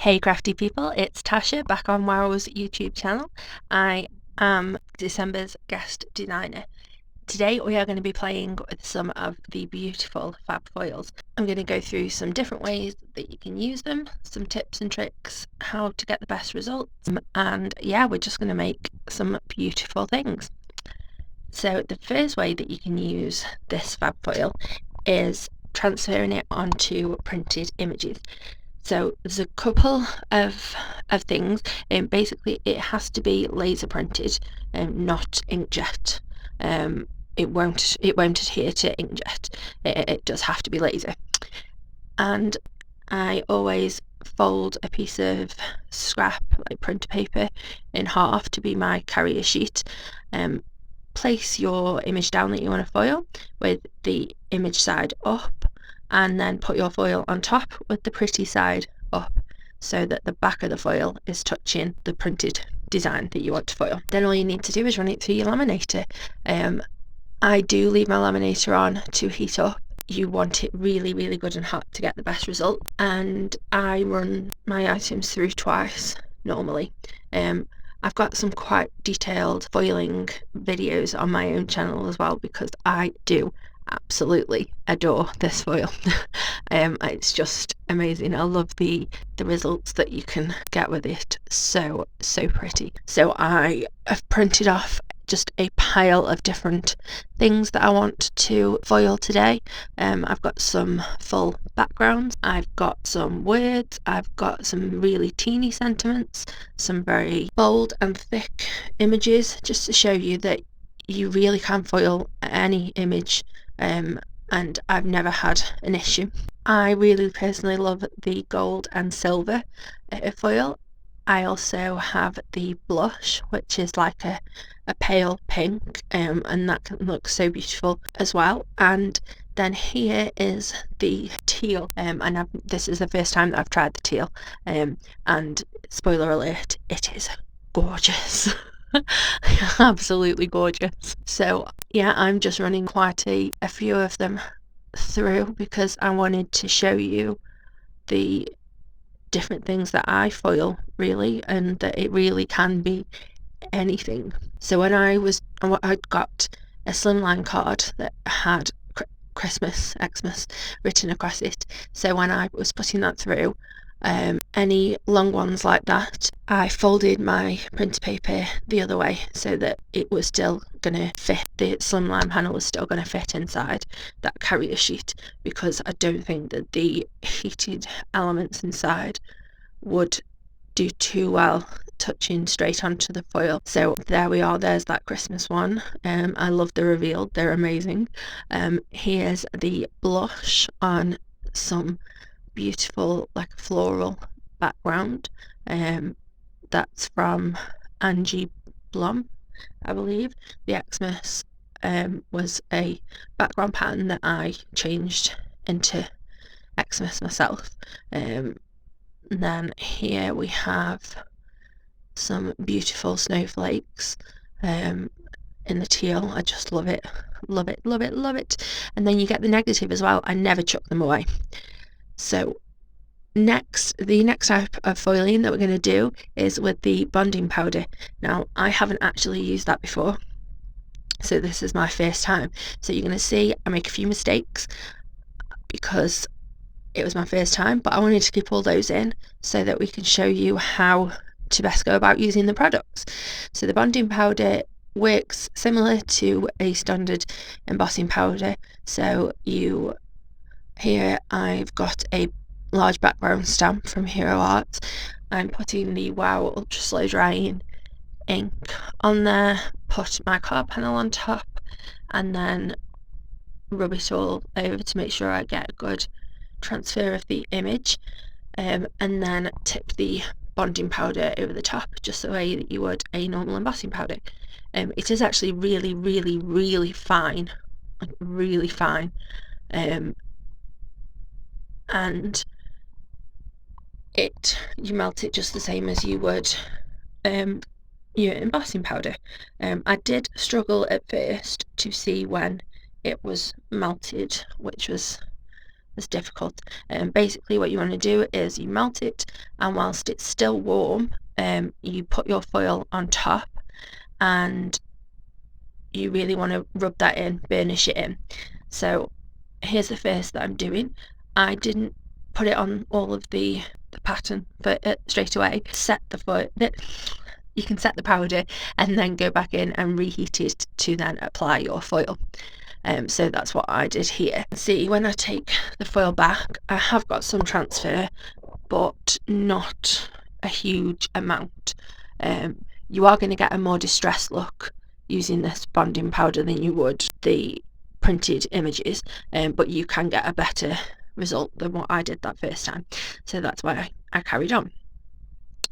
Hey crafty people, it's Tasha back on Wow's YouTube channel. I am December's guest designer. Today we are going to be playing with some of the beautiful Fab Foils. I'm going to go through some different ways that you can use them, some tips and tricks, how to get the best results, and yeah, we're just going to make some beautiful things. So the first way that you can use this Fab Foil is transferring it onto printed images. So there's a couple of things, and basically it has to be laser printed and not inkjet. It won't adhere to inkjet. It does have to be laser. And I always fold a piece of scrap, like printer paper, in half to be my carrier sheet. Place your image down that you want to foil with the image side up, and then put your foil on top with the pretty side up so that the back of the foil is touching the printed design that you want to foil. Then all you need to do is run it through your laminator. I do leave my laminator on to heat up. You want it really, really good and hot to get the best result. And I run my items through twice normally. I've got some quite detailed foiling videos on my own channel as well, because I do absolutely adore this foil. It's just amazing. I love the results that you can get with it. So pretty. So I have printed off just a pile of different things that I want to foil today. I've got some full backgrounds, I've got some words, I've got some really teeny sentiments, some very bold and thick images, just to show you that you really can foil any image, and I've never had an issue. I really personally love the gold and silver foil. I also have the blush, which is like a pale pink, and that can look so beautiful as well. And then here is the teal, and this is the first time that I've tried the teal, and spoiler alert, it is gorgeous. Absolutely gorgeous. So yeah, I'm just running quite a few of them through because I wanted to show you the different things that I foil, really, and that it really can be anything. So when I got a slimline card that had Christmas, Xmas written across it. So when I was putting that through, any long ones like that, I folded my printer paper the other way so that it was still going to fit, the slimline panel was still going to fit inside that carrier sheet, because I don't think that the heated elements inside would do too well touching straight onto the foil. So there we are, there's that Christmas one. I love the reveal, they're amazing. Here's the blush on some beautiful like floral background. That's from Angie Blum, I believe. The Xmas was a background pattern that I changed into Xmas myself. And then here we have some beautiful snowflakes in the teal. I just love it, love it, love it, love it. And then you get the negative as well. I never chuck them away. So the next type of foiling that we're going to do is with the bonding powder. Now, I haven't actually used that before, so this is my first time. So you're going to see I make a few mistakes because it was my first time, but I wanted to keep all those in so that we can show you how to best go about using the products. So the bonding powder works similar to a standard embossing powder. So here I've got a large background stamp from Hero Arts. I'm putting the Wow Ultra Slow Drying ink on there, put my card panel on top, and then rub it all over to make sure I get a good transfer of the image, and then tip the bonding powder over the top, just the way that you would a normal embossing powder. It is actually really, really, really fine, like really fine, and you melt it just the same as you would your embossing powder. I did struggle at first to see when it was melted, which was as difficult. Basically what you want to do is you melt it, and whilst it's still warm, you put your foil on top, and you really want to rub that in, burnish it in. So here's the first that I'm doing. I didn't put it on all of the pattern for straight away. Set the foil. You can set the powder and then go back in and reheat it to then apply your foil. So that's what I did here. See, when I take the foil back, I have got some transfer, but not a huge amount. You are going to get a more distressed look using this bonding powder than you would the printed images, but you can get a better result than what I did that first time. So that's why I carried on.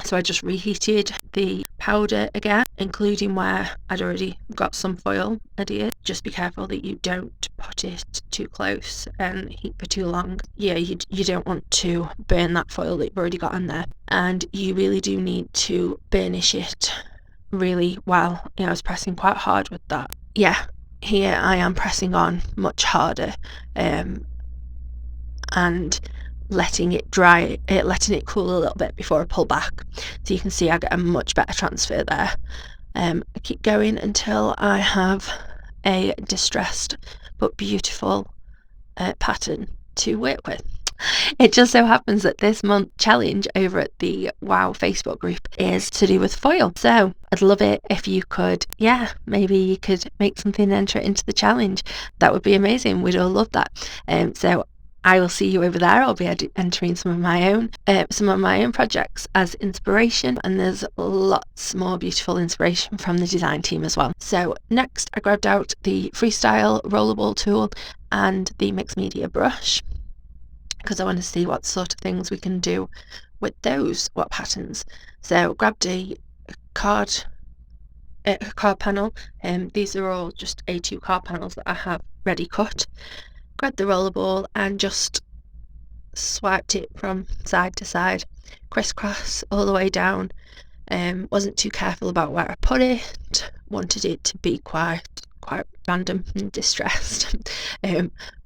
So I just reheated the powder again, including where I'd already got some foil adhered. Just be careful that you don't put it too close and heat for too long. Yeah, you don't want to burn that foil that you've already got on there. And you really do need to burnish it really well. I was pressing quite hard with that. Yeah, here I am pressing on much harder, and letting it dry, letting it cool a little bit before I pull back. So you can see I get a much better transfer there. I keep going until I have a distressed but beautiful pattern to work with. It just so happens that this month's challenge over at the Wow Facebook group is to do with foil. So I'd love it if you could, maybe you could make something and enter it into the challenge. That would be amazing. We'd all love that. So I will see you over there. I'll be entering some of my own projects as inspiration, and there's lots more beautiful inspiration from the design team as well. So next I grabbed out the Freestyle rollerball tool and the mixed media brush, because I want to see what sort of things we can do with those, what patterns. So grabbed a card panel, and these are all just A2 card panels that I have ready cut. Grabbed the rollerball and just swiped it from side to side, crisscross all the way down. Wasn't too careful about where I put it, wanted it to be quite random and distressed.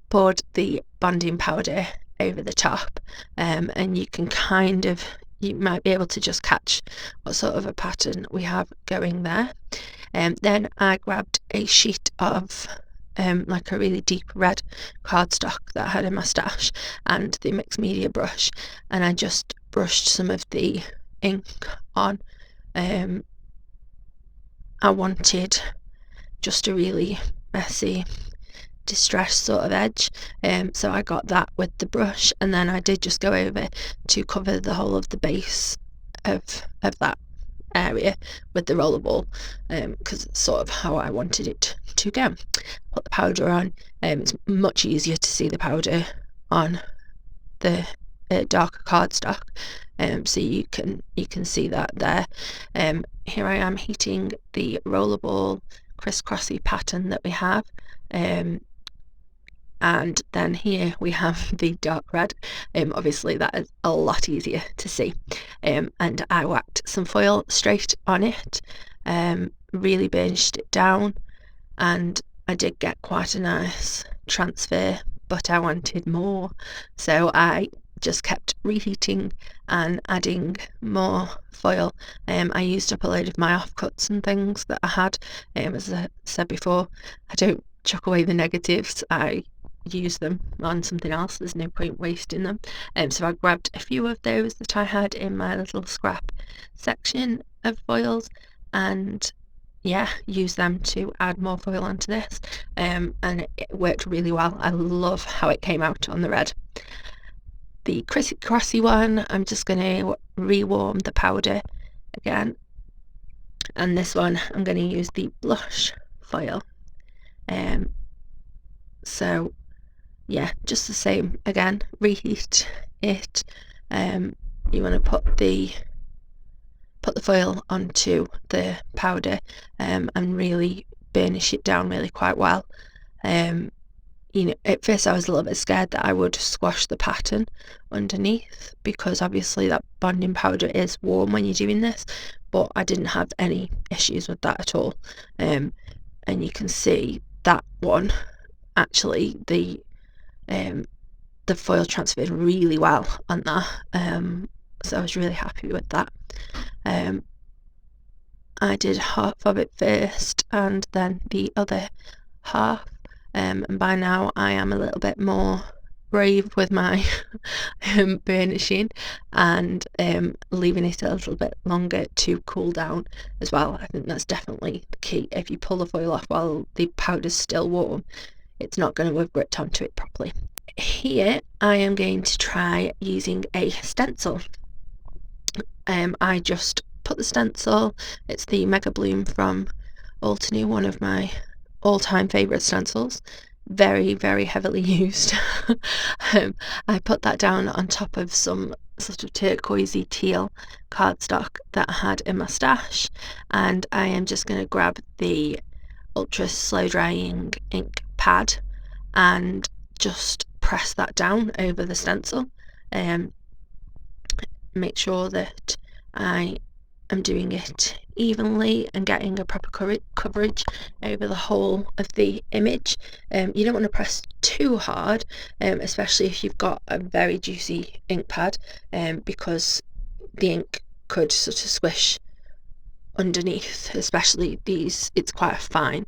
Poured the bonding powder over the top, and you might be able to just catch what sort of a pattern we have going there. Then I grabbed a sheet of like a really deep red cardstock that I had in my stash, and the mixed media brush, and I just brushed some of the ink on. I wanted just a really messy, distressed sort of edge, so I got that with the brush, and then I did just go over to cover the whole of the base of that area with the rollerball, because it's sort of how I wanted it to go. Put the powder on. It's much easier to see the powder on the darker cardstock, so you can see that there. Here I am heating the rollerball crisscrossy pattern that we have, and then here we have the dark red. Obviously that is a lot easier to see, and I whacked some foil straight on it, really burnished it down, and I did get quite a nice transfer, but I wanted more, so I just kept reheating and adding more foil. I used up a load of my offcuts and things that I had. As I said before, I don't chuck away the negatives, I use them on something else. There's no point wasting them. So I grabbed a few of those that I had in my little scrap section of foils, and use them to add more foil onto this, and it worked really well. I love how it came out on the red. The crissy one, I'm just going to rewarm the powder again, and this one I'm going to use the blush foil. So just the same again, reheat it. You want to put the foil onto the powder, and really burnish it down really quite well. At first I was a little bit scared that I would squash the pattern underneath, because obviously that bonding powder is warm when you're doing this, but I didn't have any issues with that at all. And you can see that one, actually the the foil transferred really well on that, so I was really happy with that. I did half of it first and then the other half, and by now I am a little bit more brave with my burnishing and leaving it a little bit longer to cool down as well. I think that's definitely the key. If you pull the foil off while the powder's still warm, it's not going to have gripped onto it properly. Here I am going to try using a stencil. I just put the stencil, it's the Mega Bloom from Altany, one of my all-time favourite stencils, very heavily used. I put that down on top of some sort of turquoisey teal cardstock that I had in my stash, and I am just going to grab the ultra slow drying ink pad and just press that down over the stencil. Make sure that I am doing it evenly and getting a proper coverage over the whole of the image. You don't want to press too hard, especially if you've got a very juicy ink pad, because the ink could sort of squish underneath, especially these. It's quite a fine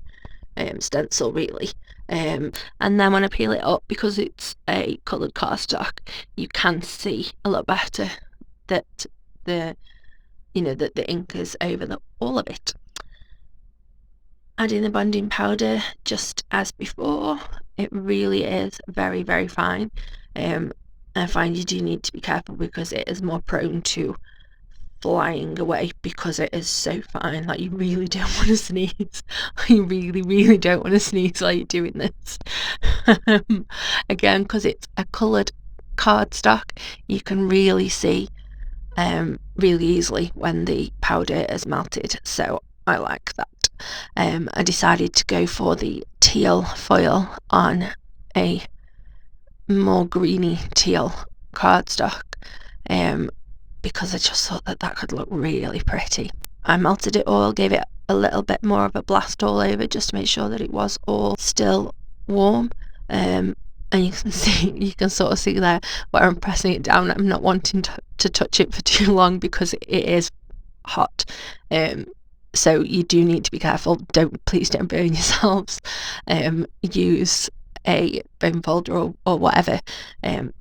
stencil really. And then when I peel it up, because it's a coloured cardstock, you can see a lot better that the ink is over all of it. Adding the bonding powder just as before. It really is very fine. I find you do need to be careful because it is more prone to flying away because it is so fine. Like, you really don't want to sneeze. You really don't want to sneeze while you're doing this. Again, because it's a coloured cardstock, you can really see really easily when the powder is melted, so I like that. I decided to go for the teal foil on a more greeny teal cardstock, because I just thought that could look really pretty. I melted it all, gave it a little bit more of a blast all over just to make sure that it was all still warm, and you can sort of see there where I'm pressing it down. I'm not wanting to touch it for too long because it is hot, so you do need to be careful. Please don't burn yourselves. Use a bone folder or whatever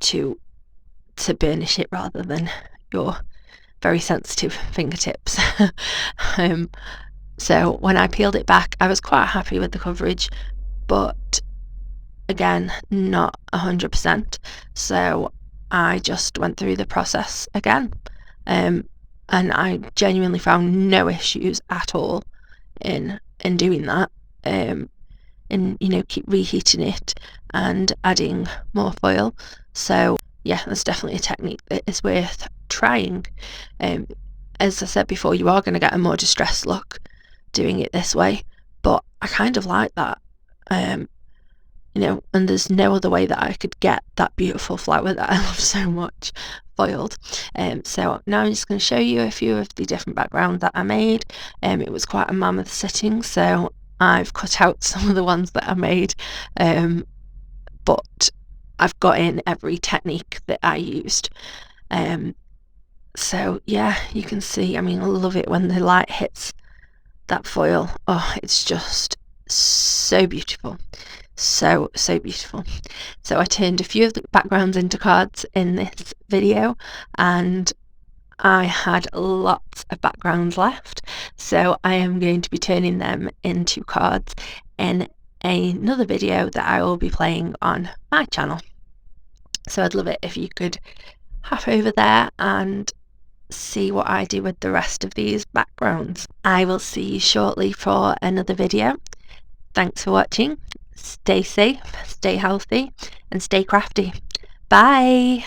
to burnish it rather than your very sensitive fingertips. So when I peeled it back, I was quite happy with the coverage, but again, not 100%, so I just went through the process again, and I genuinely found no issues at all in doing that, and keep reheating it and adding more foil. So yeah, that's definitely a technique that is worth trying. As I said before, you are going to get a more distressed look doing it this way, but I kind of like that. And there's no other way that I could get that beautiful flower that I love so much foiled. So now I'm just going to show you a few of the different backgrounds that I made. It was quite a mammoth sitting, so I've cut out some of the ones that I made, but I've got in every technique that I used. So yeah, you can see, I love it when the light hits that foil. Oh, it's just so beautiful. So beautiful. So I turned a few of the backgrounds into cards in this video, and I had lots of backgrounds left, so I am going to be turning them into cards in another video that I will be playing on my channel. So I'd love it if you could hop over there and see what I do with the rest of these backgrounds. I will see you shortly for another video. Thanks for watching. Stay safe, stay healthy, and stay crafty. Bye!